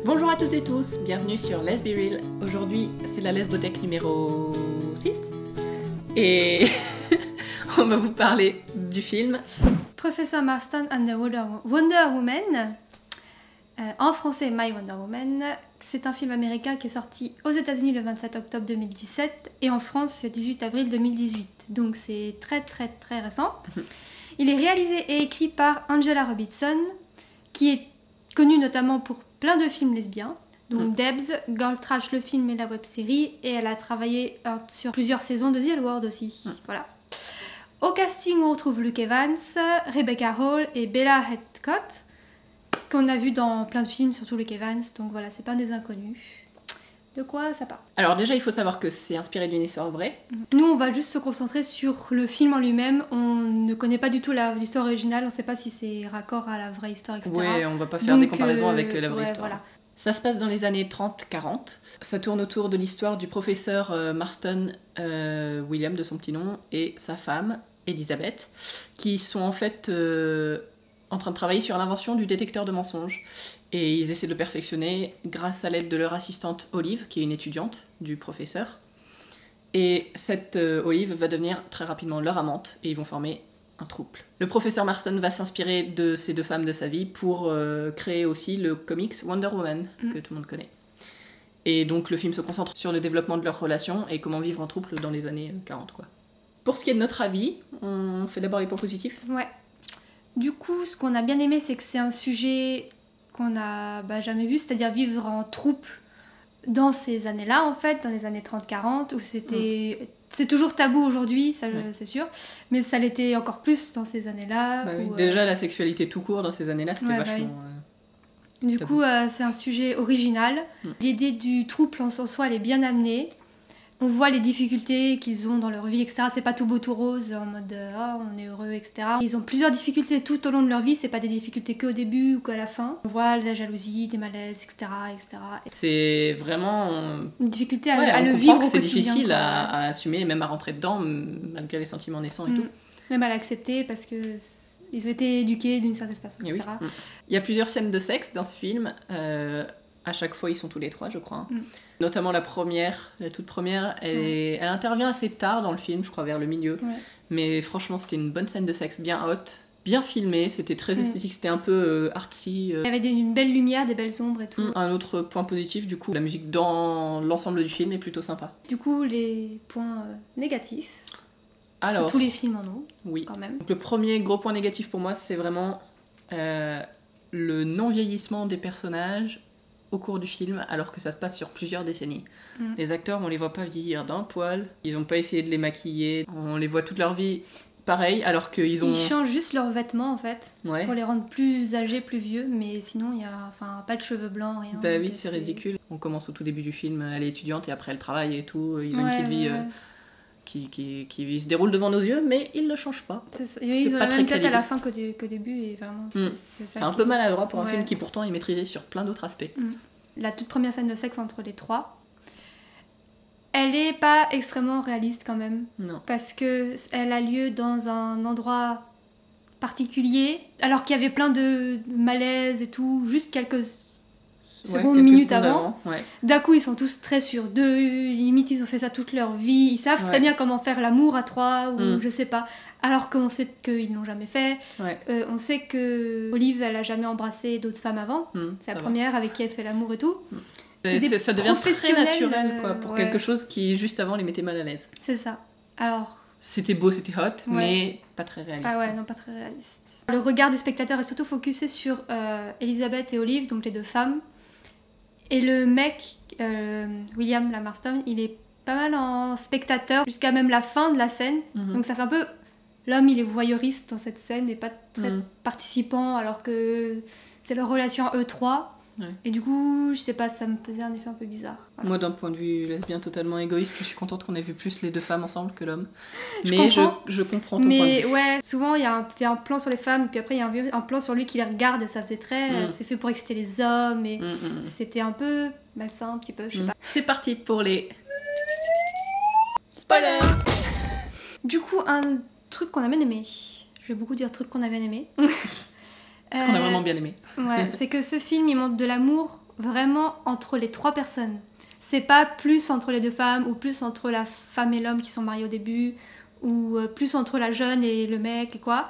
Bonjour à toutes et tous, bienvenue sur Let's Be Real. Aujourd'hui, c'est la Lesbothèque numéro 6. Et on va vous parler du film Professor Marston and the Wonder Woman. En français, My Wonder Woman. C'est un film américain qui est sorti aux États-Unis le 27 octobre 2017 et en France le 18 avril 2018. Donc c'est très récent. Il est réalisé et écrit par Angela Robertson, qui est connue notamment pour plein de films lesbiens, donc Debs, Girl Trash le film et la web-série, et elle a travaillé sur plusieurs saisons de The L Word aussi. Voilà. Au casting, on retrouve Luke Evans, Rebecca Hall et Bella Heathcote, qu'on a vu dans plein de films, surtout Luke Evans, donc voilà, c'est pas des inconnus. De quoi ça parle? Alors déjà, il faut savoir que c'est inspiré d'une histoire vraie. Nous, on va juste se concentrer sur le film en lui-même. On ne connaît pas du tout l'histoire originale, on ne sait pas si c'est raccord à la vraie histoire, etc. Ouais, on va pas faire des comparaisons avec la vraie histoire. Voilà. Ça se passe dans les années 30-40. Ça tourne autour de l'histoire du professeur Marston William, de son petit nom, et sa femme, Elizabeth, qui sont en fait en train de travailler sur l'invention du détecteur de mensonges. Et ils essaient de le perfectionner grâce à l'aide de leur assistante Olive, qui est une étudiante du professeur. Et cette Olive va devenir très rapidement leur amante, et ils vont former un couple. Le professeur Marston va s'inspirer de ces deux femmes de sa vie pour créer aussi le comics Wonder Woman, que tout le monde connaît. Et donc le film se concentre sur le développement de leur relation et comment vivre en couple dans les années 40, quoi. Pour ce qui est de notre avis, on fait d'abord les points positifs. Ouais. Du coup, ce qu'on a bien aimé, c'est que c'est un sujet qu'on n'a jamais vu, c'est-à-dire vivre en troupe dans ces années-là, en fait, dans les années 30-40, où c'était... C'est toujours tabou aujourd'hui, ça c'est sûr, mais ça l'était encore plus dans ces années-là. Oui. Déjà, la sexualité tout court dans ces années-là, c'était vachement... Du coup, c'est un sujet original. L'idée du trouble en soi, elle est bien amenée. On voit les difficultés qu'ils ont dans leur vie, etc. C'est pas tout beau tout rose, en mode on est heureux, etc. Ils ont plusieurs difficultés tout au long de leur vie, c'est pas des difficultés qu'au début ou qu'à la fin. On voit la jalousie, des malaises, etc. C'est vraiment... une difficulté à le vivre au quotidien. C'est difficile à assumer et même à rentrer dedans, malgré les sentiments naissants et tout. Même à l'accepter parce que... ils ont été éduqués d'une certaine façon, etc. Il y a plusieurs scènes de sexe dans ce film. À chaque fois, ils sont tous les trois, je crois. Notamment la toute première, elle intervient assez tard dans le film, je crois vers le milieu. Mais franchement, c'était une bonne scène de sexe, bien haute, bien filmée, c'était très esthétique, c'était un peu artsy. Il y avait une belle lumière, des belles ombres et tout. Un autre point positif, du coup, la musique dans l'ensemble du film est plutôt sympa. Du coup, les points négatifs. Alors, tous les films en ont, oui. Quand même. Donc, le premier gros point négatif pour moi, c'est vraiment le non-vieillissement des personnages au cours du film, alors que ça se passe sur plusieurs décennies. Les acteurs, on les voit pas vieillir d'un poil, ils ont pas essayé de les maquiller, on les voit toute leur vie pareil, alors qu'ils ont... Ils changent juste leurs vêtements, en fait, pour les rendre plus âgés, plus vieux, mais sinon, il y a pas de cheveux blancs, rien. Bah oui, c'est ridicule. On commence au tout début du film, elle est étudiante, et après elle travaille et tout, ils ont une petite vie... Qui se déroule devant nos yeux, mais ils ne changent pas. Ils ont la même tête à la fin qu'au début, et vraiment, c'est un peu maladroit pour un film qui pourtant est maîtrisé sur plein d'autres aspects. La toute première scène de sexe entre les trois, elle est pas extrêmement réaliste quand même. Non. Parce que elle a lieu dans un endroit particulier, alors qu'il y avait plein de malaise et tout, juste quelques minutes avant. D'un coup, ils sont tous très sûrs d'eux, limite ils ont fait ça toute leur vie, ils savent très bien comment faire l'amour à trois, ou je sais pas, alors qu'on sait qu'ils l'ont jamais fait. On sait que Olive, elle a jamais embrassé d'autres femmes avant, c'est la première avec qui elle fait l'amour et tout. Ça devient très naturel quoi, pour quelque chose qui juste avant les mettait mal à l'aise. C'est ça. Alors... c'était beau, c'était hot, mais pas très réaliste. Ah ouais, non, pas très réaliste. Le regard du spectateur est surtout focusé sur Elizabeth et Olive, donc les deux femmes. Et le mec, William Marston, il est pas mal en spectateur jusqu'à même la fin de la scène. Donc ça fait un peu... L'homme, il est voyeuriste dans cette scène et pas très participant, alors que c'est leur relation à eux trois. Et du coup, je sais pas, ça me faisait un effet un peu bizarre. Voilà. Moi, d'un point de vue lesbien totalement égoïste, je suis contente qu'on ait vu plus les deux femmes ensemble que l'homme. Mais je comprends ton point de vue. Ouais, souvent, il y a un plan sur les femmes, puis après, il y a un plan sur lui qui les regarde, et ça faisait très... c'est fait pour exciter les hommes, et c'était un peu malsain, un petit peu, je sais pas. C'est parti pour les... spoilers. Du coup, un truc qu'on a bien aimé. Je vais beaucoup dire truc qu'on a bien aimé. Ce qu'on a vraiment bien aimé. Ouais, c'est que ce film, il montre de l'amour vraiment entre les 3 personnes. C'est pas plus entre les 2 femmes, ou plus entre la femme et l'homme qui sont mariés au début, ou plus entre la jeune et le mec, et quoi.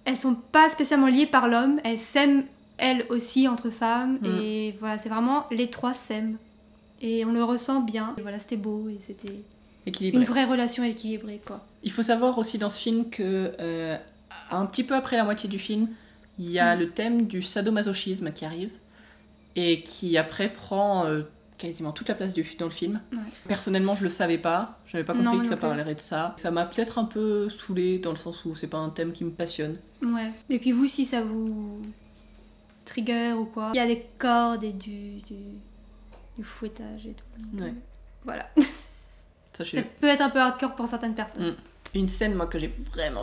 Elles sont pas spécialement liées par l'homme, elles s'aiment elles aussi entre femmes, et voilà, c'est vraiment les 3 s'aiment. Et on le ressent bien. Et voilà, c'était beau, et c'était Équilibré. une vraie relation équilibrée, quoi. Il faut savoir aussi dans ce film que, un petit peu après la moitié du film, il y a le thème du sadomasochisme qui arrive, et qui après prend quasiment toute la place dans le film. Ouais. Personnellement, je le savais pas. J'avais pas compris Non, que ça non plus. parlerait de ça. Ça m'a peut-être un peu saoulée dans le sens où c'est pas un thème qui me passionne. Ouais. Et puis vous, si ça vous trigger ou quoi, il y a des cordes et du fouettage et tout. Ouais. Voilà. Ça, Ça peut être un peu hardcore pour certaines personnes. Une scène, moi, que j'ai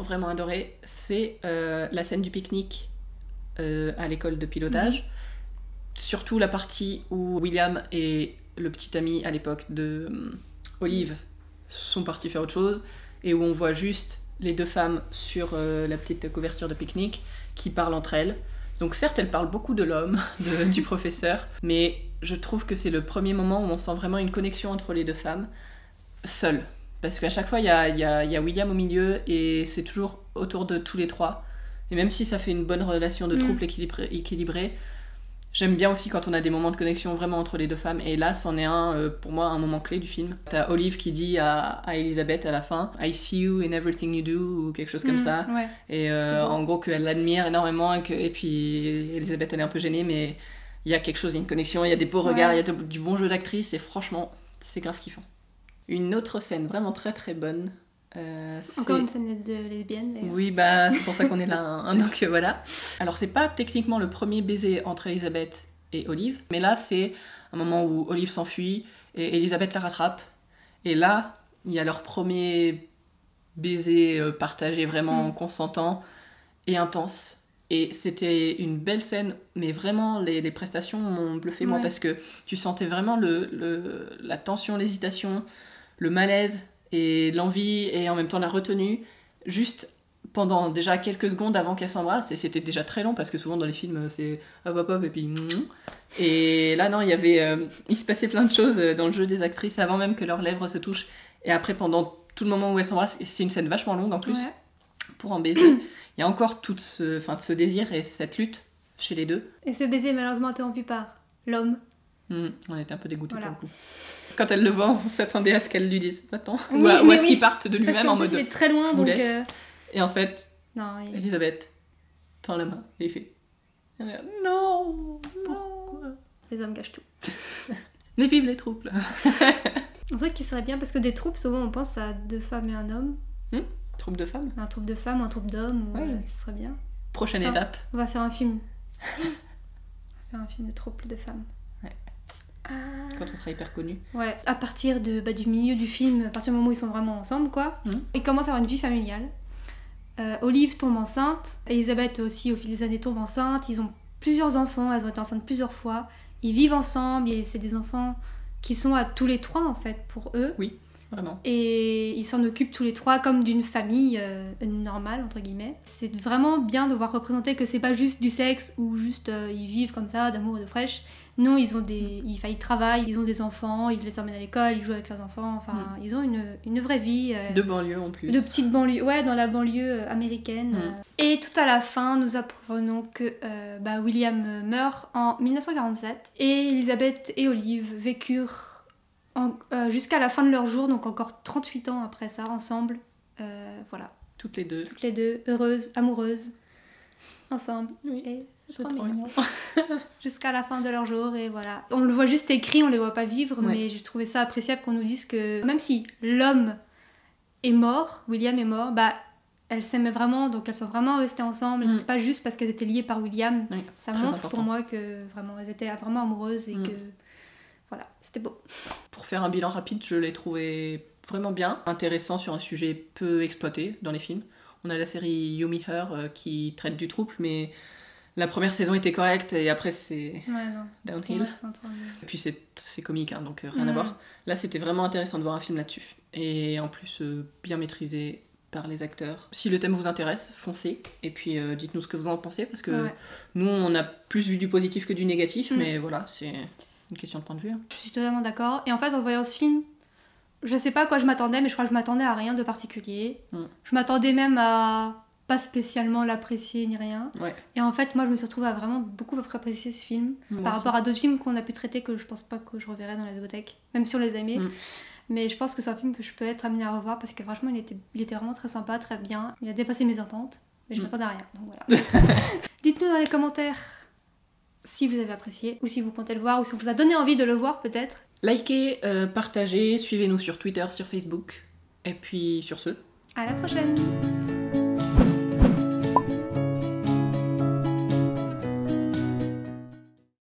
vraiment adorée, c'est la scène du pique-nique à l'école de pilotage. Surtout la partie où William et le petit ami à l'époque de Olive sont partis faire autre chose, et où on voit juste les 2 femmes sur la petite couverture de pique-nique qui parlent entre elles. Donc certes, elles parlent beaucoup de l'homme, du professeur, mais je trouve que c'est le premier moment où on sent vraiment une connexion entre les 2 femmes, seules. Parce qu'à chaque fois, il y a William au milieu, et c'est toujours autour de tous les 3. Et même si ça fait une bonne relation de trouble équilibrée, j'aime bien aussi quand on a des moments de connexion vraiment entre les 2 femmes, et là, c'en est un, pour moi, un moment clé du film. T'as Olive qui dit à Elizabeth à la fin « I see you in everything you do » ou quelque chose comme ça. Ouais. Et en gros, qu'elle l'admire énormément, et puis Elizabeth, elle est un peu gênée, mais il y a quelque chose, il y a une connexion, il y a des beaux regards, il y a du bon jeu d'actrice, et franchement, c'est grave kiffant. Une autre scène vraiment très bonne. Encore une scène de lesbienne, d'ailleurs. Oui, bah c'est pour ça qu'on est là, hein, donc voilà. Alors c'est pas techniquement le premier baiser entre Elisabeth et Olive, mais là c'est un moment où Olive s'enfuit et Elisabeth la rattrape, et là il y a leur premier baiser partagé vraiment consentant et intense, et c'était une belle scène, mais vraiment les prestations m'ont bluffé moi, parce que tu sentais vraiment la tension, l'hésitation, le malaise et l'envie, et en même temps la retenue, juste pendant déjà quelques secondes avant qu'elles s'embrassent, et c'était déjà très long, parce que souvent dans les films c'est hop, et puis... Et là non, il se passait plein de choses dans le jeu des actrices avant même que leurs lèvres se touchent, et après pendant tout le moment où elles s'embrassent, c'est une scène vachement longue en plus, pour en baiser. Il y a encore tout ce désir et cette lutte chez les 2. Et ce baiser est malheureusement interrompu par l'homme. On était un peu dégoûtés voilà. pour le coup. Quand elle le voit, on s'attendait à ce qu'elle lui dise attends, ou à ce qu'il parte de lui-même en mode il est très loin, donc et en fait non, Elisabeth tend la main et il fait non, pourquoi les hommes gâchent tout. mais vive les troupes là. C'est vrai qu'il serait bien, parce que des troupes, souvent on pense à 2 femmes et un homme. Troupe de femmes, un troupe de femmes, un troupe d'hommes, ce serait bien. Prochaine étape, on va faire un film. De troupe de femmes. Quand on sera hyper connu. Ouais, à partir du milieu du film, à partir du moment où ils sont vraiment ensemble, quoi. Ils commencent à avoir une vie familiale. Olive tombe enceinte, Elisabeth aussi au fil des années tombe enceinte, ils ont plusieurs enfants, elles ont été enceintes plusieurs fois, ils vivent ensemble, et c'est des enfants qui sont à tous les 3 en fait pour eux. Oui, vraiment. Et ils s'en occupent tous les 3 comme d'une famille normale entre guillemets. C'est vraiment bien de voir représenter que c'est pas juste du sexe ou juste ils vivent comme ça d'amour et de fraîche. Non, ils travaillent, ils ont des enfants, ils les emmènent à l'école, ils jouent avec leurs enfants, enfin ils ont une vraie vie. De banlieue en plus. De petite banlieue, dans la banlieue américaine. Et tout à la fin, nous apprenons que William meurt en 1947 et Elisabeth et Olive vécurent jusqu'à la fin de leur jour, donc encore 38 ans après ça, ensemble. Voilà. Toutes les deux, heureuses, amoureuses, ensemble. Oui. Et c'est trop mignon. Jusqu'à la fin de leur jour, et voilà. On le voit juste écrit, on les voit pas vivre, mais j'ai trouvé ça appréciable qu'on nous dise que même si l'homme est mort, William est mort, elles s'aimaient vraiment, donc elles sont vraiment restées ensemble. C'était pas juste parce qu'elles étaient liées par William. Oui, ça montre pour moi que vraiment elles étaient vraiment amoureuses et que voilà, c'était beau. Pour faire un bilan rapide, je l'ai trouvé vraiment bien, intéressant sur un sujet peu exploité dans les films. On a la série You Me Her qui traite du trouble, mais la première saison était correcte et après c'est downhill. Et puis c'est comique, hein, donc rien à voir. Là c'était vraiment intéressant de voir un film là-dessus. Et en plus bien maîtrisé, par les acteurs. Si le thème vous intéresse, foncez. Et puis dites-nous ce que vous en pensez, parce que Ouais. nous, on a plus vu du positif que du négatif, mais voilà, c'est une question de point de vue. Je suis totalement d'accord. Et en fait, en voyant ce film, je sais pas à quoi je m'attendais, mais je crois que je m'attendais à rien de particulier. Je m'attendais même à pas spécialement l'apprécier ni rien. Ouais. Et en fait, moi, je me suis retrouvée à vraiment beaucoup apprécier ce film. Moi Par aussi. rapport à d'autres films qu'on a pu traiter que je pense pas que je reverrai dans la bibliothèque, même si on les a aimés. Mais je pense que c'est un film que je peux être amenée à revoir parce que franchement, il était vraiment très sympa, très bien. Il a dépassé mes attentes, mais je m'attendais à rien. Donc voilà. Dites-nous dans les commentaires si vous avez apprécié, ou si vous comptez le voir, ou si on vous a donné envie de le voir peut-être. Likez, partagez, suivez-nous sur Twitter, sur Facebook. Et puis sur ce, À la prochaine!